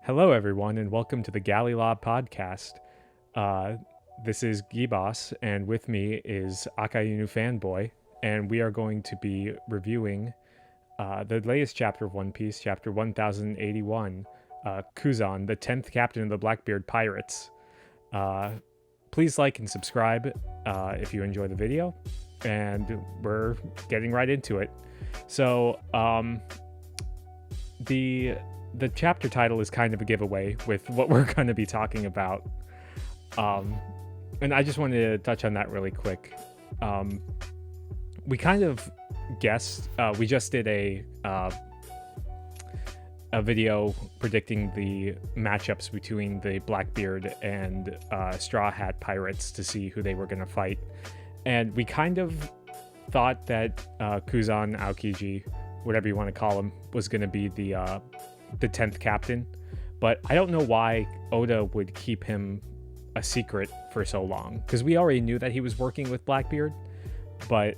Hello, everyone, and welcome to the Galley La Podcast. This is Geboss, and with me is Akainu Fanboy, and we are going to be reviewing the latest chapter of One Piece, chapter 1081, Kuzan, the 10th captain of the Blackbeard Pirates. Please like and subscribe if you enjoy the video, and we're getting right into it. So, the chapter title is kind of a giveaway with what we're going to be talking about. And I just wanted to touch on that really quick. We kind of guessed, we just did a video predicting the matchups between the Blackbeard and Straw Hat Pirates to see who they were going to fight. And we kind of thought that Kuzan Aokiji, whatever you want to call him, was going to be the 10th captain, but I don't know why Oda would keep him a secret for so long, because we already knew that he was working with Blackbeard, but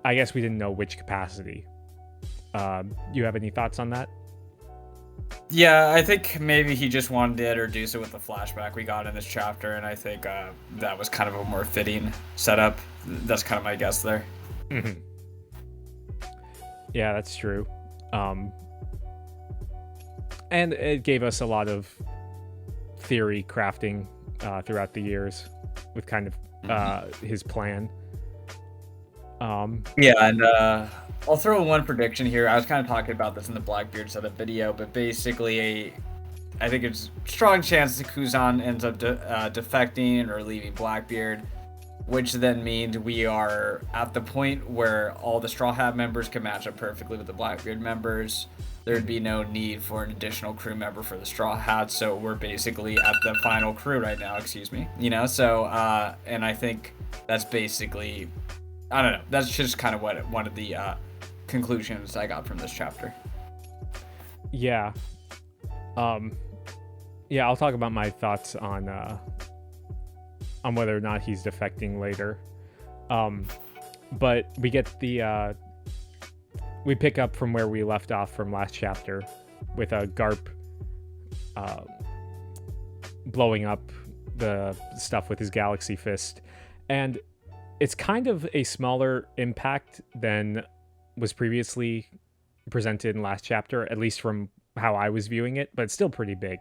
I guess we didn't know which capacity. You have any thoughts on that? Yeah, I think maybe he just wanted to introduce it with the flashback we got in this chapter, and I think that was kind of a more fitting setup. That's kind of my guess there. Yeah, that's true. And it gave us a lot of theory crafting throughout the years with kind of his plan. Yeah, and I'll throw in one prediction here. I was kind of talking about this in the Blackbeard setup video, but basically, I think it's a strong chance that Kuzan ends up defecting or leaving Blackbeard, which then means we are at the point where all the Straw Hat members can match up perfectly with the Blackbeard members. There'd be no need for an additional crew member for the Straw Hats, so we're basically at the final crew right now, so, and I think that's basically, I don't know, that's just kind of one of the conclusions I got from this chapter. Yeah. Yeah, I'll talk about my thoughts on whether or not he's defecting later. But we get we pick up from where we left off from last chapter with a Garp blowing up the stuff with his galaxy fist. And it's kind of a smaller impact than was previously presented in last chapter, at least from how I was viewing it, but it's still pretty big.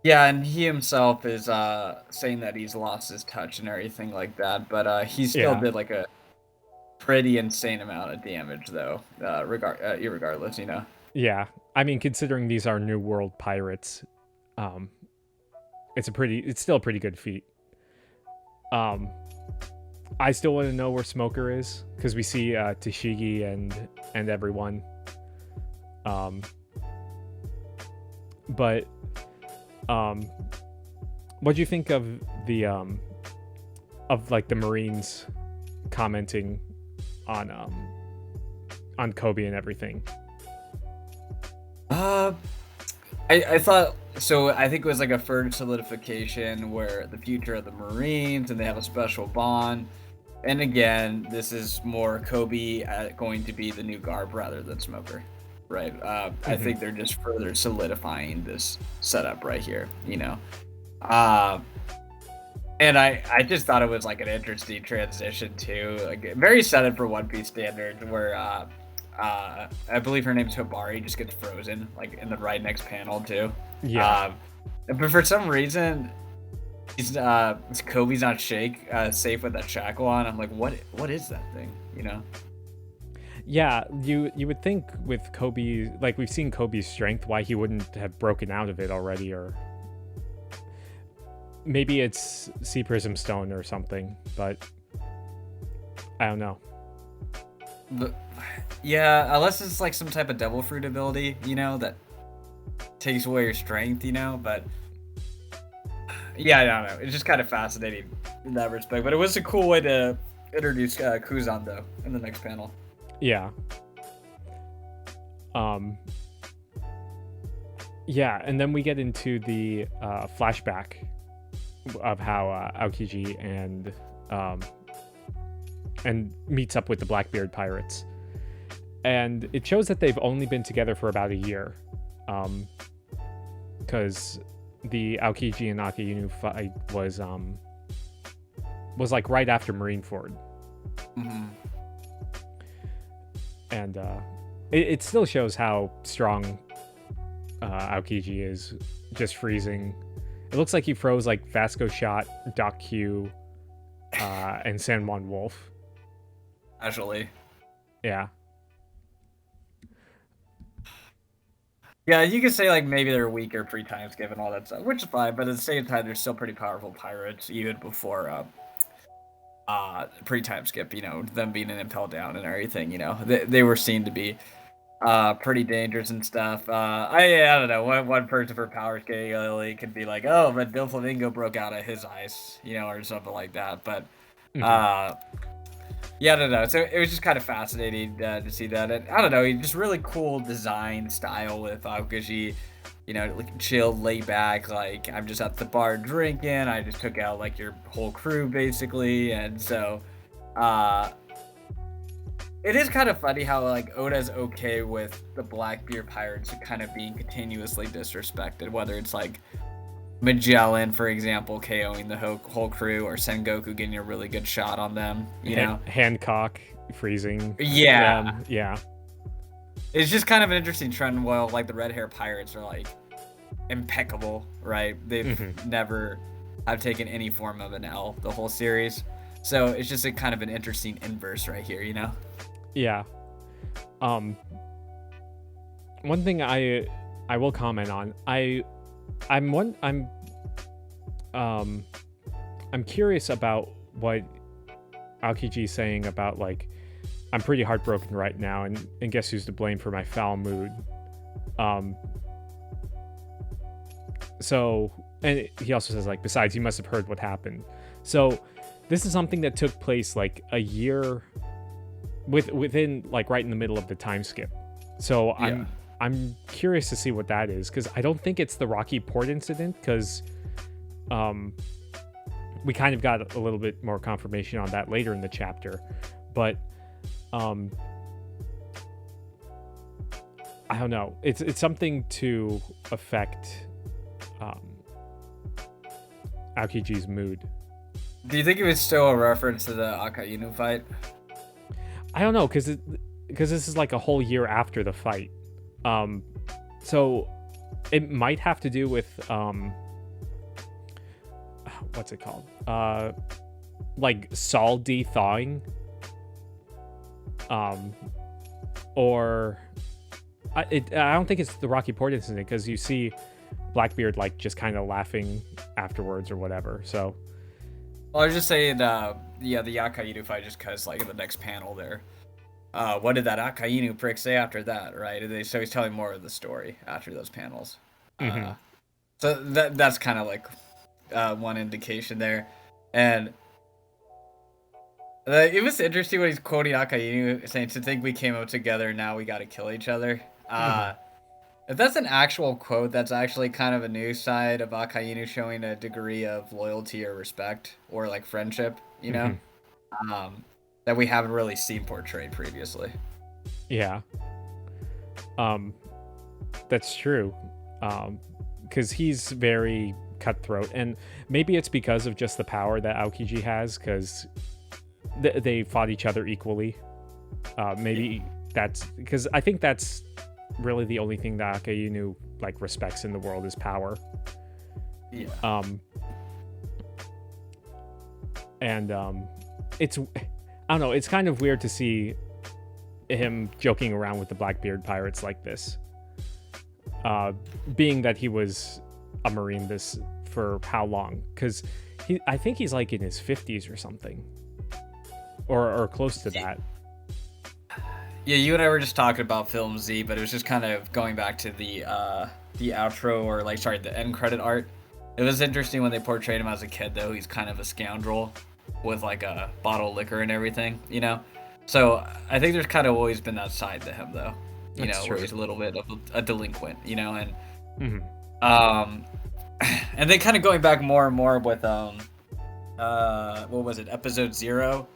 Yeah, and he himself is saying that he's lost his touch and everything like that, but he still did like a pretty insane amount of damage, though, irregardless. Yeah, I mean, considering these are New World pirates, it's still a pretty good feat. I still want to know where Smoker is, because we see Tashigi and everyone. But what do you think of the the Marines commenting on Kobe and everything? I thought so. I think it was like a further solidification where the future of the Marines, and they have a special bond. And again, this is more Kobe going to be the new Garb rather than Smoker, right? I think they're just further solidifying this setup right here, And I just thought it was like an interesting transition too, like very set for One Piece standards, where I believe her name's Hibari just gets frozen like in the right next panel too. Yeah. But for some reason, Kobe's not safe with that shackle on. I'm like, what is that thing? Yeah, you would think with Kobe, like we've seen Kobe's strength, why he wouldn't have broken out of it already, or maybe it's Sea Prism Stone or something, but I don't know. But, yeah, unless it's like some type of Devil Fruit ability, that takes away your strength, but yeah, I don't know. It's just kind of fascinating in that respect, but it was a cool way to introduce Kuzan, though, in the next panel. Yeah. Yeah, and then we get into the flashback of how Aokiji and meets up with the Blackbeard pirates, and it shows that they've only been together for about a year. because the Aokiji and Akainu fight was like right after Marineford. Mm-hmm. And it still shows how strong Aokiji is, just freezing. It looks like he froze like Vasco Shot, Doc Q, and San Juan Wolf. Actually. Yeah. Yeah, you could say like maybe they're weaker pre-time skip and all that stuff, which is fine, but at the same time they're still pretty powerful pirates, even before pre-time skip, you know, them being an impel down and everything, you know. They were seen to be pretty dangerous and stuff. I don't know, one person for power scaling could be like, oh, but Doflamingo broke out of his ice, you know, or something like that. But yeah, I don't know. So it was just kind of fascinating to see that. And I don't know, just really cool design style with Aokiji. You know, like chill, laid back, like I'm just at the bar drinking. I just took out like your whole crew basically, and so it is kind of funny how like Oda's okay with the Blackbeard pirates kind of being continuously disrespected, whether it's like Magellan, for example, KOing the whole crew, or Sengoku getting a really good shot on them. You know, Hancock freezing. Yeah, yeah. It's just kind of an interesting trend. While like the red hair pirates are like impeccable, right? They've never have taken any form of an L the whole series, so it's just a kind of an interesting inverse right here, you know? Yeah. One thing I will comment on, I'm curious about what Aokiji's saying about like, I'm pretty heartbroken right now, and guess who's to blame for my foul mood? So, and he also says like, besides, you must have heard what happened. So this is something that took place like a year within like right in the middle of the time skip. So yeah. I'm curious to see what that is, because I don't think it's the Rocky Port incident, because we kind of got a little bit more confirmation on that later in the chapter. But I don't know. It's something to affect Aokiji's mood. Do you think it was still a reference to the Akainu fight? I don't know, because this is like a whole year after the fight. So it might have to do with what's it called? Like Sol de-thawing. Or I don't think it's the Rocky Port incident, because you see Blackbeard like just kind of laughing afterwards or whatever. So well, I was just saying, the Akainu fight, just because like in the next panel there, what did that Akainu prick say after that, right? So he's telling more of the story after those panels. Mm-hmm. So that's kind of like one indication there, and it was interesting when he's quoting Akainu, saying, "To think we came up together, now we got to kill each other." If that's an actual quote, that's actually kind of a new side of Akainu, showing a degree of loyalty or respect or like friendship, you know, that we haven't really seen portrayed previously. Yeah. That's true. Because he's very cutthroat, and maybe it's because of just the power that Aokiji has, because they fought each other equally. Maybe that's because I think that's really the only thing that Akainu like respects in the world is power. Yeah. It's I don't know, it's kind of weird to see him joking around with the Blackbeard pirates like this. Being that he was a Marine this for how long? Because I think he's like in his 50s or something. Or close to that. Yeah, you and I were just talking about Film Z, but it was just kind of going back to the outro, or like, sorry, the end credit art. It was interesting when they portrayed him as a kid, though. He's kind of a scoundrel with like a bottle of liquor and everything, you know? So I think there's kind of always been that side to him, though. You know, where he's a little bit of a delinquent, you know? And and then kind of going back more and more with what was it, episode 0,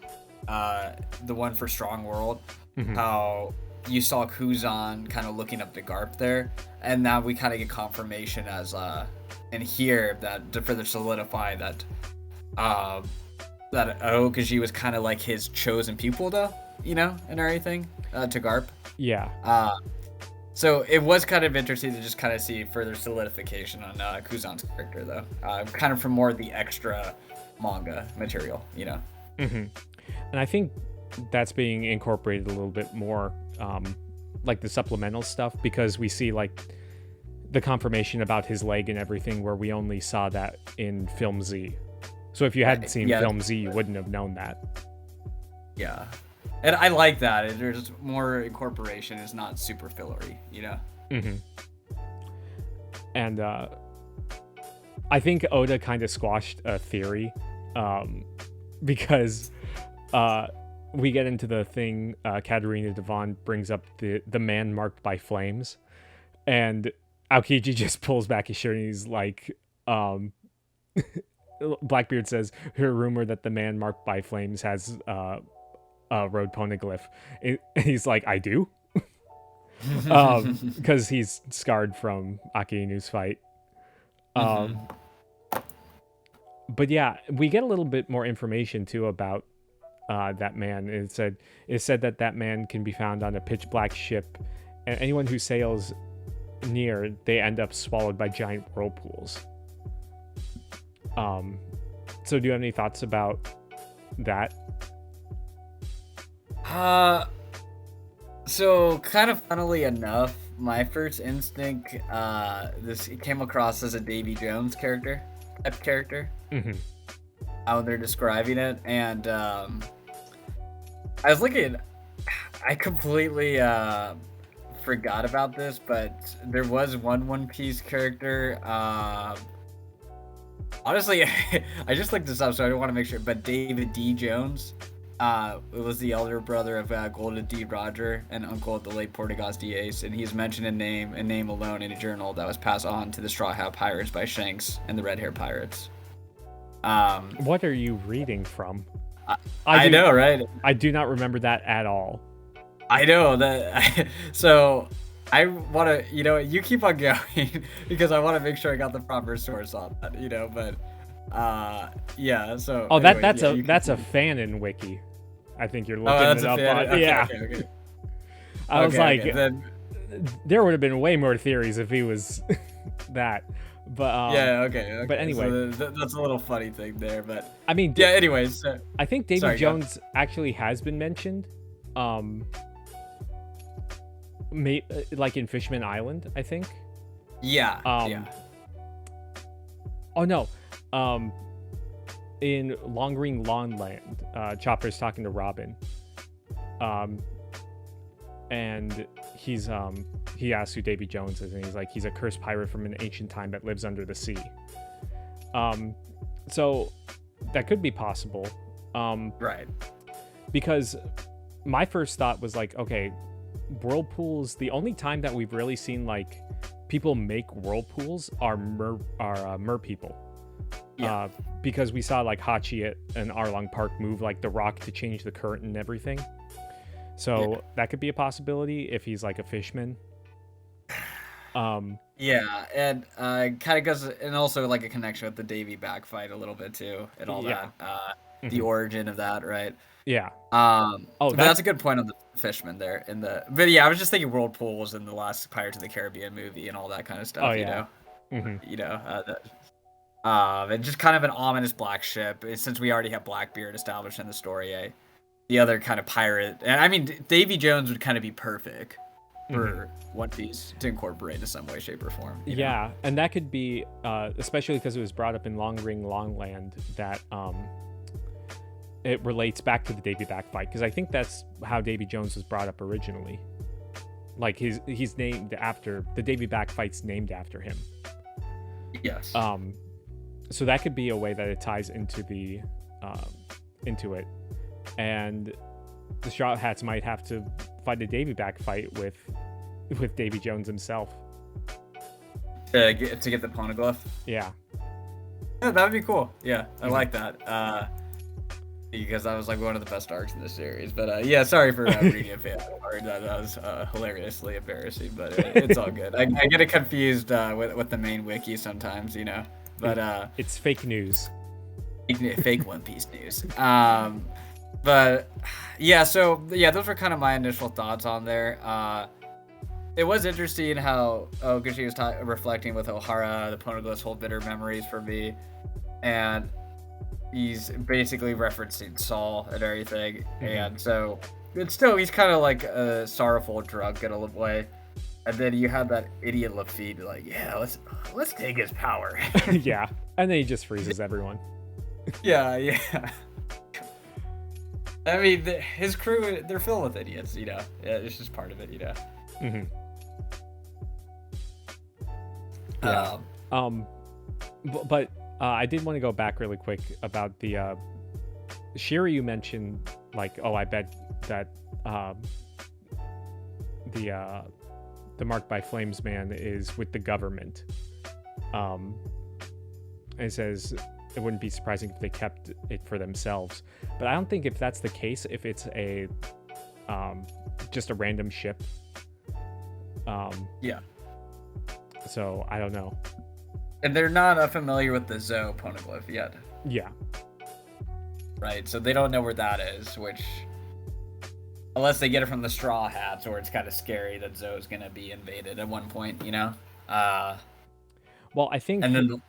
the one for Strong World, how you saw Kuzan kind of looking up to Garp there, and now we kind of get confirmation as in here that to further solidify that that Aokiji was kind of like his chosen pupil, though, you know, and everything to Garp. Yeah. So it was kind of interesting to just kind of see further solidification on Kuzan's character, though, kind of from more of the extra manga material, you know. Mm-hmm. And I think that's being incorporated a little bit more, like the supplemental stuff, because we see like the confirmation about his leg and everything, where we only saw that in Film Z. So if you hadn't seen Film Z, you wouldn't have known that. Yeah. And I like that. There's more incorporation. It's not super fillery, you know? Mm-hmm. And I think Oda kind of squashed a theory, because we get into the thing, Katerina Devon brings up the man marked by flames, and Aokiji just pulls back his shirt and he's like, Blackbeard says, "Hear a rumor that the man marked by flames has road poneglyph." And he's like, "I do?" Because he's scarred from Akainu's fight. But yeah, we get a little bit more information too about that man. It said that man can be found on a pitch black ship, and anyone who sails near, they end up swallowed by giant whirlpools. So do you have any thoughts about that? So kind of funnily enough, my first instinct, this came across as a Davy Jones type character. Mm-hmm. How they're describing it, and I was looking. I completely forgot about this, but there was One Piece character. Honestly, I just looked this up, so I don't want to make sure. But David D. Jones, it was the elder brother of Golden D. Roger and uncle of the late Portugas D. Ace, and he's mentioned in name alone in a journal that was passed on to the Straw Hat Pirates by Shanks and the Red Hair Pirates. What are you reading from? I know, right? I do not remember that at all. I know that. So I want to, you keep on going because I want to make sure I got the proper source on that, But yeah. So. Oh, anyway, that's a fanon wiki. I think you're looking it up on. Okay, yeah. Okay. I was there would have been way more theories if he was that. But yeah, okay. But anyway, so that's a little funny thing there, but I mean, yeah. Anyways, I think Davy Jones actually has been mentioned, like in Fishman Island, I think. Yeah. Yeah. Oh no, in Long Ring Lawnland, Chopper's talking to Robin, and he asks who Davy Jones is, and he's like, he's a cursed pirate from an ancient time that lives under the sea. So that could be possible. Right. Because my first thought was like, okay, whirlpools, the only time that we've really seen like people make whirlpools are mer people. Yeah. Because we saw like Hachi and Arlong Park move like the rock to change the current and everything. So that could be a possibility if he's like a fishman. Yeah, and kind of goes, and also like a connection with the Davy back fight a little bit too, and all that. The origin of that, right? Yeah. That's a good point on the fishman there. But yeah, I was just thinking whirlpools in the last Pirates of the Caribbean movie and all that kind of stuff. Oh yeah. And just kind of an ominous black ship. Since we already have Blackbeard established in the story, the other kind of pirate, and I mean Davy Jones would kind of be perfect for One Piece to incorporate in some way, shape, or form. You know? And that could be, especially because it was brought up in Long Ring Longland, that it relates back to the Davy Back fight, because I think that's how Davy Jones was brought up originally. Like he's named after the Davy Back fight's named after him. Yes. So that could be a way that it ties into the into it. And the Straw Hats might have to fight a Davy Back fight with Davy Jones himself. To get the poneglyph? Yeah. Yeah, that would be cool. Yeah, I like that. because that was like one of the best arcs in the series. But yeah, sorry for reading a fan art. That was hilariously embarrassing, but it's all good. I get it confused with the main wiki sometimes, you know. But it's fake news. Fake One Piece news. But yeah, so yeah, those were kind of my initial thoughts on there. It was interesting how Okushi was reflecting with Ohara, the Poneglyphs hold bitter memories for me, and he's basically referencing Saul and everything, and so it's still, he's kind of like a sorrowful drunk in a way. And then you have that idiot Luffy like, yeah, let's take his power. Yeah, and then he just freezes everyone. Yeah. I mean, his crew, they're filled with idiots, you know. Yeah, it's just part of it, you know. Mm-hmm. Yeah. But I did want to go back really quick about the Shiryu mentioned, like, oh, I bet that the Marked by Flames man is with the government. And it says it wouldn't be surprising if they kept it for themselves. But I don't think if that's the case, if it's a just a random ship. Yeah. So I don't know. And they're not familiar with the Zo poneglyph yet. Yeah. Right, so they don't know where that is, which, unless they get it from the Straw Hats, or it's kind of scary that Zo's gonna be invaded at one point, you know. Well, I think, and then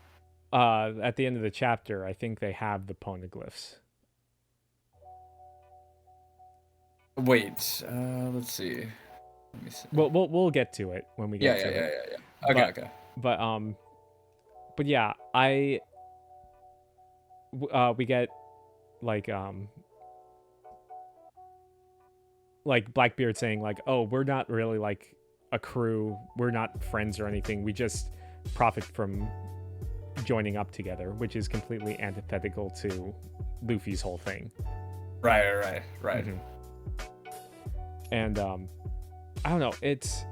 at the end of the chapter, I think they have the poneglyphs. Wait, let's see. Let me see. We'll get to it when we get to it. Yeah. Okay. But yeah, we get like Blackbeard saying like, oh, we're not really like a crew, we're not friends or anything, we just profit from joining up together, which is completely antithetical to Luffy's whole thing. Right. Mm-hmm. And I don't know, it's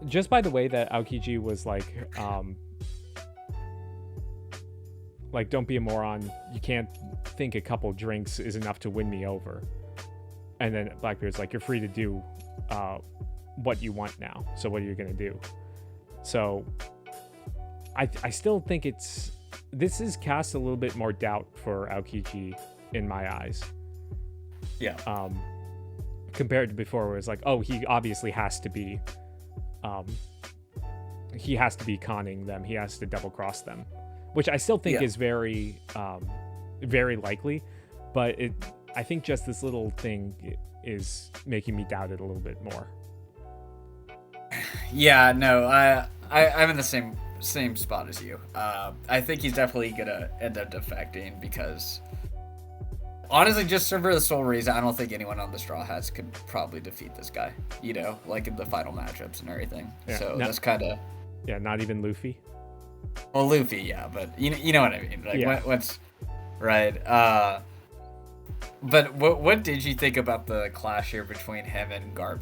just by the way that Aokiji was like don't be a moron, you can't think a couple drinks is enough to win me over. And then Blackbeard's like, you're free to do what you want now, so what are you gonna do? So I still think this is cast a little bit more doubt for Aokiji in my eyes. Yeah. Compared to before, where it's like, oh, he obviously has to be conning them, he has to double cross them, which I still think is very very likely, but I think just this little thing is making me doubt it a little bit more. Yeah, no, I'm in the same spot as you. I think he's definitely gonna end up defecting because, honestly, just for the sole reason, I don't think anyone on the Straw Hats could probably defeat this guy, you know, like in the final matchups and everything. Yeah, so that's kind of... Yeah, not even Luffy? Well, Luffy, yeah, but you know what I mean. Like, yeah. What's... Right. But what did you think about the clash here between him and Garp?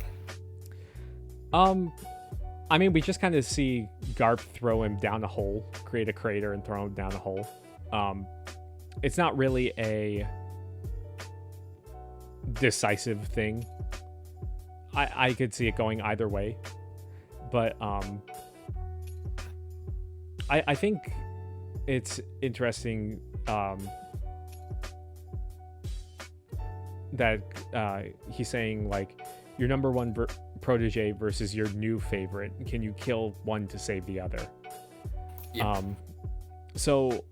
I mean, we just kind of see Garp throw him down a hole, create a crater and throw him down a hole. It's not really a decisive thing. I could see it going either way, but I think it's interesting that he's saying like your number one protege versus your new favorite. Can you kill one to save the other? Yeah. So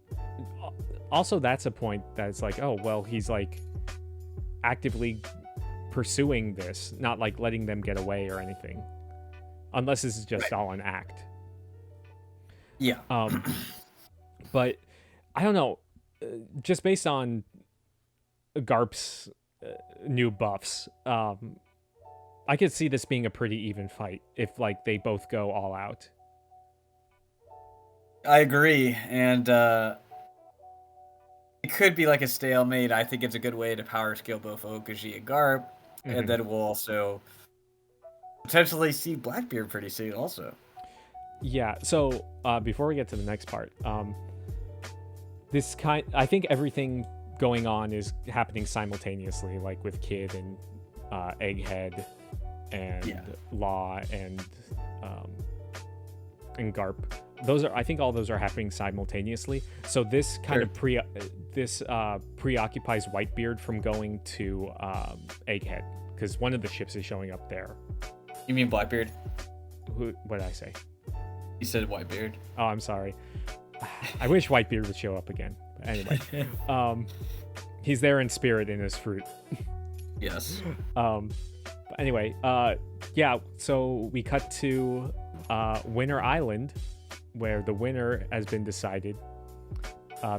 also that's a point that's like, oh well, he's like actively pursuing this, not like letting them get away or anything, unless this is just all an act. Yeah. But I don't know, just based on Garp's new buffs, I could see this being a pretty even fight if like they both go all out. I agree, and it could be like a stalemate. I think it's a good way to power scale both Okuji and Garp, and then we'll also potentially see Blackbeard pretty soon also. Yeah, so before we get to the next part, I think everything going on is happening simultaneously, like with Kid and Egghead and Law and Garp. I think all those are happening simultaneously. So this kind of preoccupies Whitebeard from going to Egghead, because one of the ships is showing up there. You mean Blackbeard? What did I say? You said Whitebeard. Oh, I'm sorry. I wish Whitebeard would show up again. But anyway, he's there in spirit in his fruit. Yes. But anyway, so we cut to Winter Island, where the winner has been decided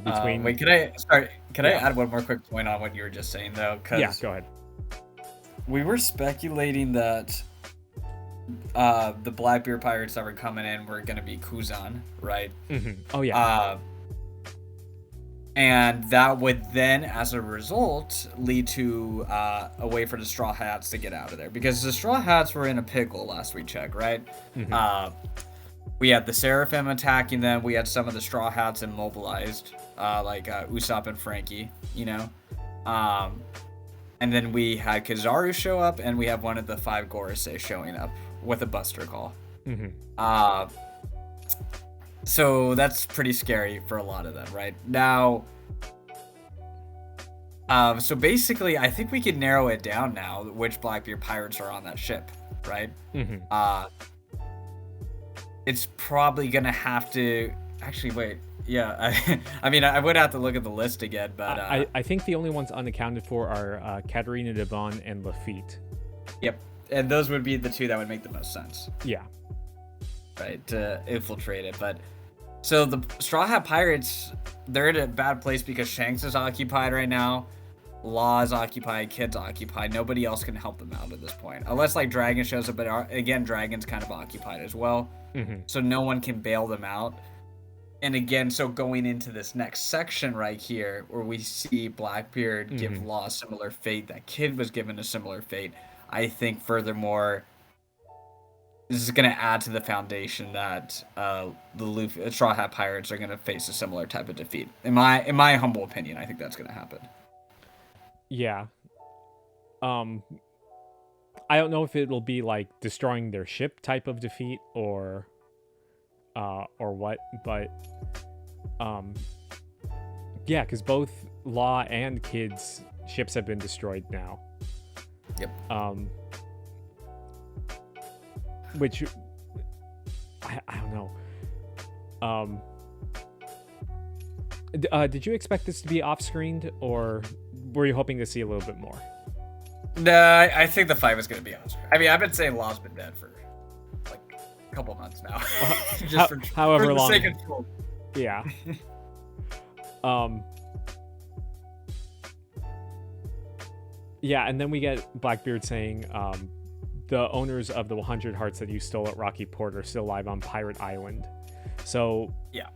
between... Wait, can I add one more quick point on what you were just saying, though? Yeah, go ahead. We were speculating that the Blackbeard pirates that were coming in were going to be Kuzan, right? Mm-hmm. Oh, yeah. And that would then, as a result, lead to a way for the Straw Hats to get out of there. Because the Straw Hats were in a pickle last we checked, right? Mm-hmm. We had the Seraphim attacking them. We had some of the Straw Hats immobilized, like Usopp and Frankie, you know? And then we had Kizaru show up, and we have one of the 5 Gorosei showing up with a Buster Call. Mm-hmm. So that's pretty scary for a lot of them, right? Now, so basically, I think we can narrow it down now, which Blackbeard pirates are on that ship, right? Mm-hmm. It's probably going to have to... Actually, wait. Yeah, I mean, I would have to look at the list again, but... I think the only ones unaccounted for are Katarina Devon and Lafitte. Yep, and those would be the 2 that would make the most sense. Yeah. Right, to infiltrate it, but... So the Straw Hat Pirates, they're in a bad place because Shanks is occupied right now, Law is occupied, Kid's occupied. Nobody else can help them out at this point. Unless, like, Dragon shows up, but again, Dragon's kind of occupied as well. Mm-hmm. So no one can bail them out. And again, so going into this next section right here, where we see Blackbeard give Law a similar fate, that Kid was given a similar fate, I think furthermore, this is going to add to the foundation that the Straw Hat Pirates are going to face a similar type of defeat. In my humble opinion, I think that's going to happen. Yeah. I don't know if it'll be like destroying their ship type of defeat or what, but yeah, because both Law and Kid's ships have been destroyed now. Yep. Which I don't know. Did you expect this to be off-screened, or were you hoping to see a little bit more? No, I think the fight was going to be on-screen. I mean, I've been saying Law's been dead for like a couple months now. Just however long. For the sake of troll. Yeah. Yeah, and then we get Blackbeard saying, the owners of the 100 hearts that you stole at Rocky Port are still alive on Pirate Island. So yeah,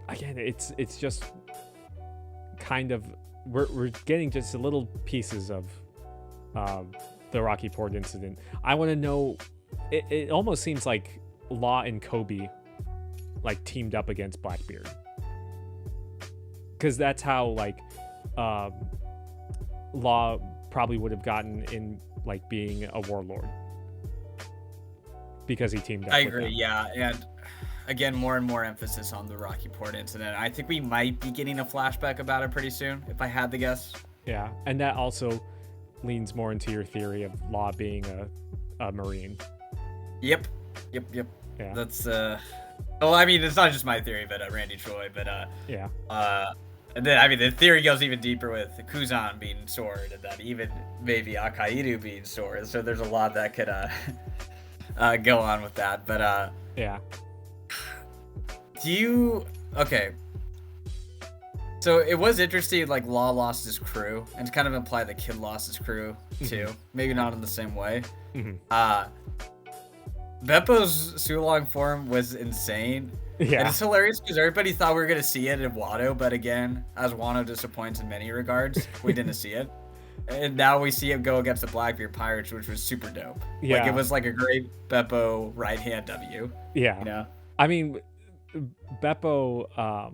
again, it's just kind of we're getting just little pieces of the Rocky Port incident. I want to know. It almost seems like Law and Kobe like teamed up against Blackbeard, because that's how like Law probably would have gotten in, like, being a warlord, because he teamed up I with agree, them. Yeah, and again, more and more emphasis on the Rocky Port incident. I think we might be getting a flashback about it pretty soon, if I had to guess. Yeah, and that also leans more into your theory of Law being a Marine. Yep. Yeah. That's well, I mean, it's not just my theory, but Randy Choi, but yeah. And then, I mean, the theory goes even deeper with Kuzan being Sword, and then even maybe Akainu being Sword. So there's a lot that could go on with that. But yeah. Okay. So it was interesting, like, Law lost his crew, and it's kind of implied that Kid lost his crew too. Mm-hmm. Maybe not in the same way. Mm-hmm. Beppo's Sulong form was insane. Yeah. And it's hilarious because everybody thought we were going to see it in Wano, but again, as Wano disappoints in many regards, we didn't see it. And now we see him go against the Blackbeard Pirates, which was super dope. Yeah. Like, it was like a great Beppo right-hand W. Yeah. You know? I mean, Beppo,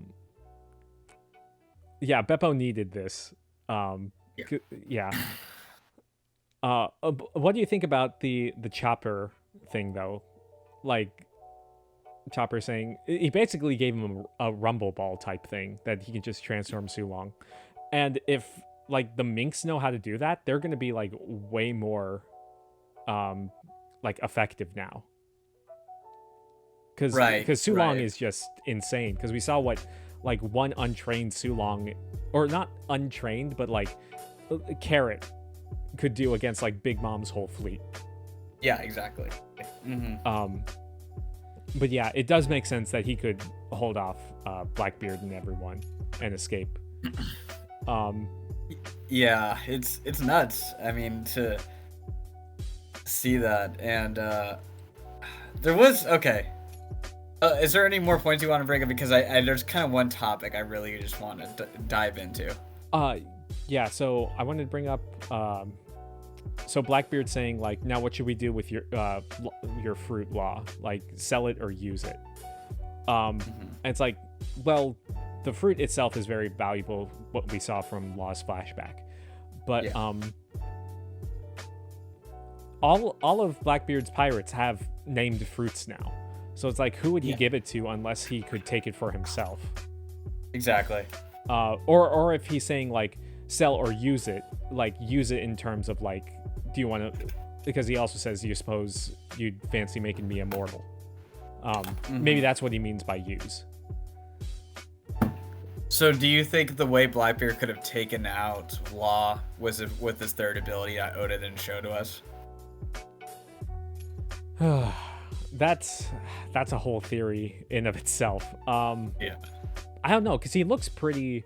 Yeah, Beppo needed this. Yeah. Yeah. What do you think about the Chopper thing though? Like Chopper saying he basically gave him a rumble ball type thing that he can just transform Sulong. And if like the minks know how to do that, they're going to be like way more like effective now. Cuz Sulong is just insane, cuz we saw what like one untrained Sulong, or not untrained, but like Carrot could do against like Big Mom's whole fleet. Yeah, exactly. But yeah, it does make sense that he could hold off Blackbeard and everyone and escape. Yeah, it's nuts. I mean, to see that. And there was okay. Is there any more points you want to bring up? Because I there's kind of one topic I really just want to dive into. Yeah. So I wanted to bring up. So Blackbeard saying like, now what should we do with your fruit, Law? Like, sell it or use it? And it's like, well, the fruit itself is very valuable, what we saw from Law's flashback, but yeah. All of Blackbeard's pirates have named fruits now, so it's like, who would he give it to unless he could take it for himself? Exactly. Or if he's saying like sell or use it, like use it in terms of like, do you want to? Because he also says, you suppose you'd fancy making me immortal. Maybe that's what he means by use. So do you think the way Blackbeard could have taken out Law was with his third ability that Oda didn't show to us? That's a whole theory in of itself. Yeah. I don't know, because he looks pretty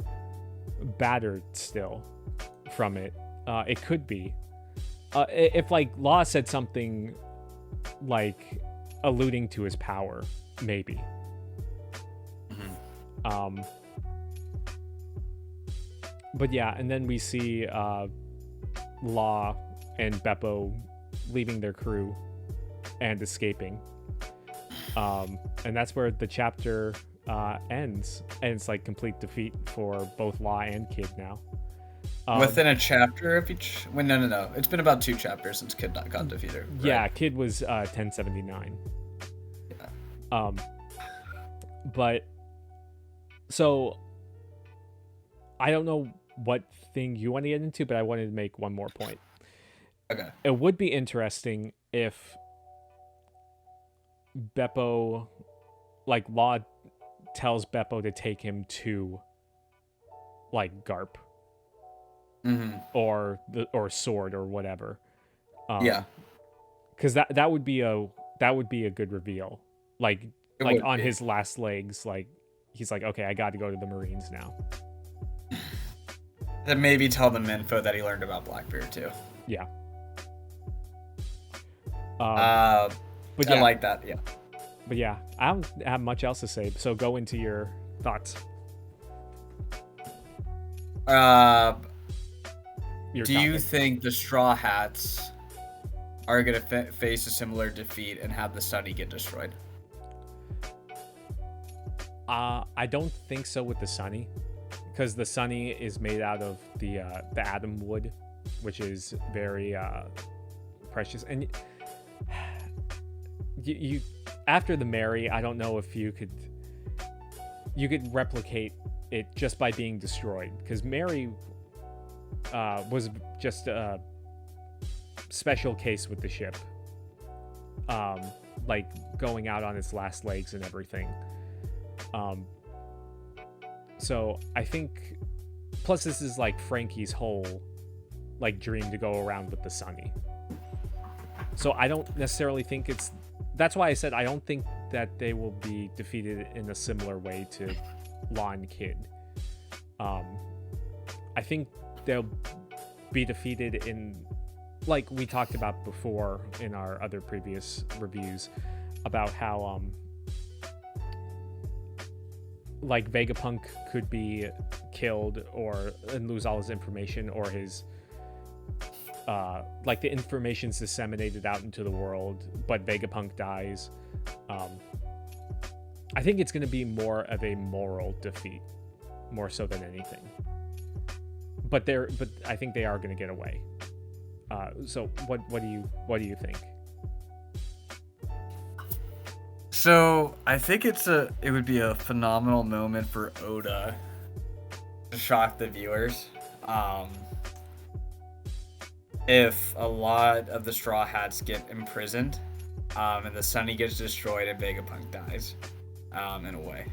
battered still from it. It could be. If like Law said something like alluding to his power, maybe. But yeah, and then we see Law and Beppo leaving their crew and escaping. And that's where the chapter ends. And it's like complete defeat for both Law and Kid now. Within a chapter of each? Well, no. It's been about 2 chapters since Kid got defeated. Right? Yeah, Kid was 1079. Yeah. But so I don't know what thing you want to get into, but I wanted to make one more point. Okay. It would be interesting if Beppo, like Law tells Beppo to take him to like Garp. Or Sword or whatever. Yeah. Because that would be a good reveal. Like on his last legs, like he's like, okay, I got to go to the Marines now. Then maybe tell them info that he learned about Blackbeard too. Yeah. But yeah. I like that. Yeah. But yeah, I don't have much else to say. So go into your thoughts. Do you think the Straw Hats are going to face a similar defeat and have the Sunny get destroyed? I don't think so with the Sunny, because the Sunny is made out of the Atom Wood, which is very precious. And you after the Mary, I don't know if you could replicate it just by being destroyed, because Mary was just a special case with the ship, like going out on its last legs and everything. So I think, plus this is like Frankie's whole like dream to go around with the Sunny. So I don't necessarily think that's why I said I don't think that they will be defeated in a similar way to Law and Kid. I think they'll be defeated in, like we talked about before in our other previous reviews, about how like Vegapunk could be killed and lose all his information, or his like the information's disseminated out into the world, but Vegapunk dies. I think it's going to be more of a moral defeat more so than anything. But I think they are going to get away. So what do you think? So I think it would be a phenomenal moment for Oda to shock the viewers. If a lot of the Straw Hats get imprisoned, and the Sunny gets destroyed and Vegapunk dies, in a way.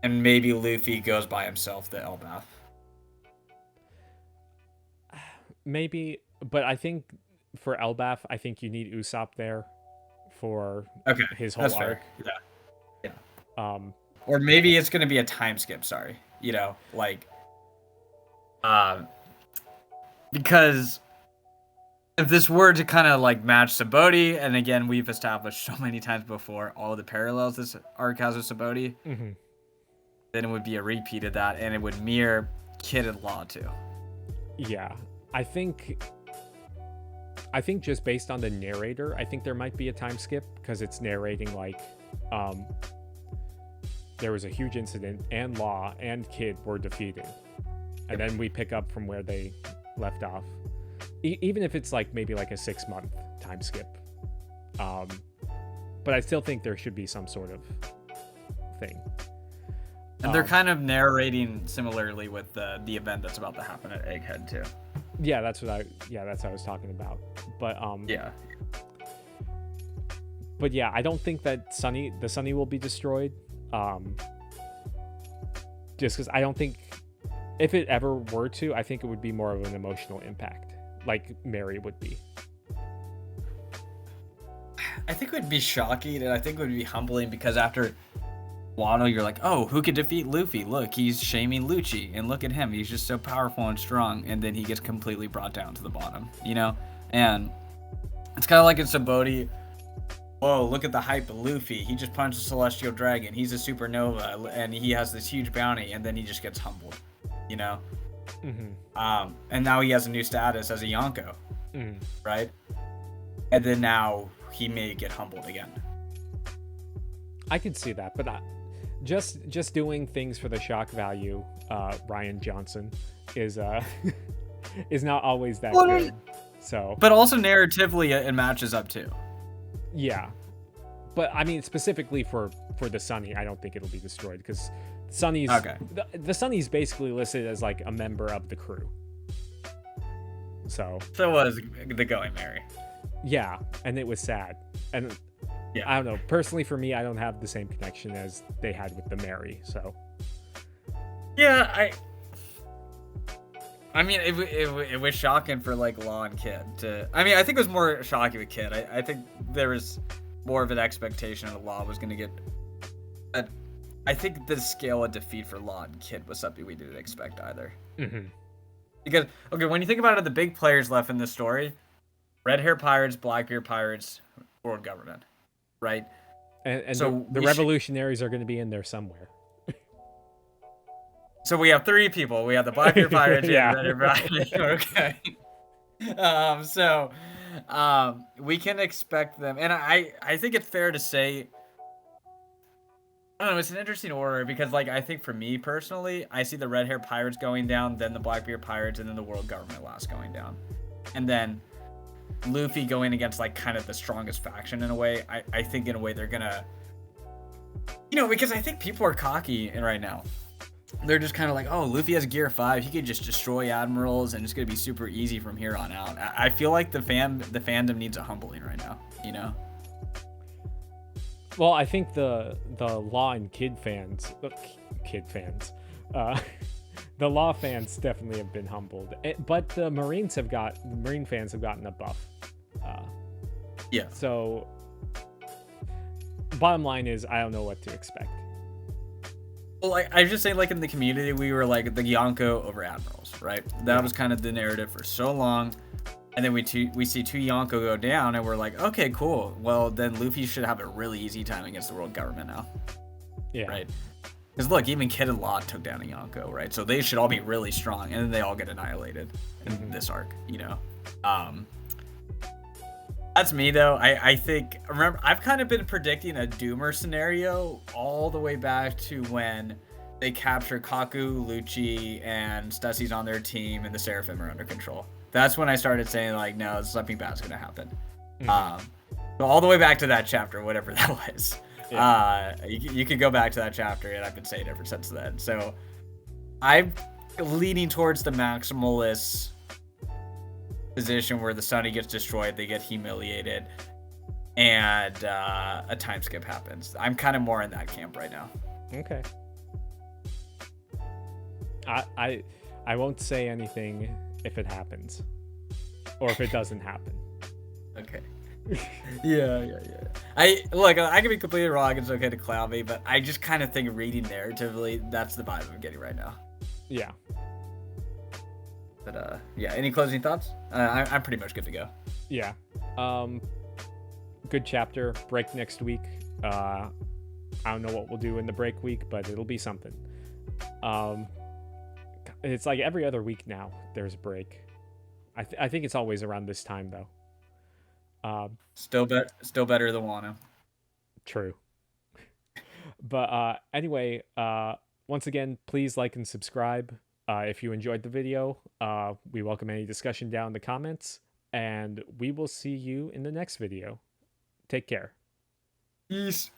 And maybe Luffy goes by himself to Elbaf. Maybe, but I think for Elbaf, I think you need Usopp there for his whole arc. Yeah. Or maybe it's going to be a time skip, sorry. You know, like... because if this were to kind of like match Sabaody, and again, we've established so many times before all the parallels this arc has with Sabaody, then it would be a repeat of that, and it would mirror Kid and Law too. Yeah, I think just based on the narrator, I think there might be a time skip because it's narrating like there was a huge incident and Law and Kid were defeated, and then we pick up from where they left off. Even if it's like maybe like a 6-month time skip, but I still think there should be some sort of thing. And they're kind of narrating similarly with the event that's about to happen at Egghead too. Yeah, that's what I was talking about. But But yeah, I don't think that the Sunny will be destroyed. Just because I don't think if it ever were to, I think it would be more of an emotional impact, like Mary would be. I think it would be shocking, and I think it would be humbling because after Wano, you're like, oh, who could defeat Luffy? Look, he's shaming Lucci, and look at him. He's just so powerful and strong, and then he gets completely brought down to the bottom, you know? And it's kind of like in Sabaody. Whoa, look at the hype of Luffy. He just punched a Celestial Dragon. He's a supernova, and he has this huge bounty, and then he just gets humbled, you know? And now he has a new status as a Yonko, right? And then now he may get humbled again. I could see that, but just doing things for the shock value, Ryan Johnson, is is not always that good. So, but also narratively, it matches up too. Yeah, but I mean specifically for the Sunny, I don't think it'll be destroyed because Sunny's the Sunny's basically listed as like a member of the crew. So was the Going Merry. Yeah, and it was sad, and I don't know. Personally, for me, I don't have the same connection as they had with the Mary. So yeah, I mean, it was shocking for like Law and Kid to. I mean, I think it was more shocking with Kid. I think there was more of an expectation that Law was going to get. I think the scale of defeat for Law and Kid was something we didn't expect either. Because when you think about it, the big players left in this story: Red Hair Pirates, Blackbeard Pirates, World Government, right? And so the revolutionaries are going to be in there somewhere. So we have 3 people. We have the Blackbeard Pirates and Red Hair Pirates. Okay. So we can expect them. And I think it's fair to say, I don't know, it's an interesting order because, like, I think for me personally, I see the Red Hair Pirates going down, then the Blackbeard Pirates, and then the World Government last going down. And then Luffy going against, like, kind of the strongest faction in a way. I think in a way they're gonna, you know, because I think people are cocky right now. They're just kind of like, oh, Luffy has Gear 5. He could just destroy admirals, and it's gonna be super easy from here on out. I feel like the fandom needs a humbling right now. You know. Well, I think the Law and Kid fans, the Law fans definitely have been humbled. But the Marine fans have gotten a buff. So, bottom line is, I don't know what to expect. Well, I just say, like, in the community, we were like the Yonko over admirals, right? That was kind of the narrative for so long. And then we see 2 Yonko go down, and we're like, okay, cool. Well, then Luffy should have a really easy time against the World Government now. Yeah. Right? Because look, even Kid and Law took down a Yonko, right? So they should all be really strong, and then they all get annihilated in this arc, you know? That's me, though. I think, remember, I've kind of been predicting a Doomer scenario all the way back to when they capture Kaku, Lucci, and Stussie's on their team, and the Seraphim are under control. That's when I started saying, like, no, something bad's gonna happen. So all the way back to that chapter, whatever that was. Yeah. You could go back to that chapter, and I've been saying it ever since then. So I'm leaning towards the maximalist position where the Sunny gets destroyed, they get humiliated, and a time skip happens. I'm kind of more in that camp right now. Okay. I won't say anything if it happens, or if it doesn't happen. Okay. Yeah. I could be completely wrong. It's okay to cloud me, but I just kind of think reading narratively, that's the vibe I'm getting right now. Yeah. But yeah. Any closing thoughts? I'm pretty much good to go. Yeah. Good chapter. Break next week. I don't know what we'll do in the break week, but it'll be something. It's like every other week now there's a break. I think it's always around this time though. Still better than Wano. True. But anyway, once again, please like and subscribe if you enjoyed the video. We welcome any discussion down in the comments, and we will see you in the next video. Take care. Peace.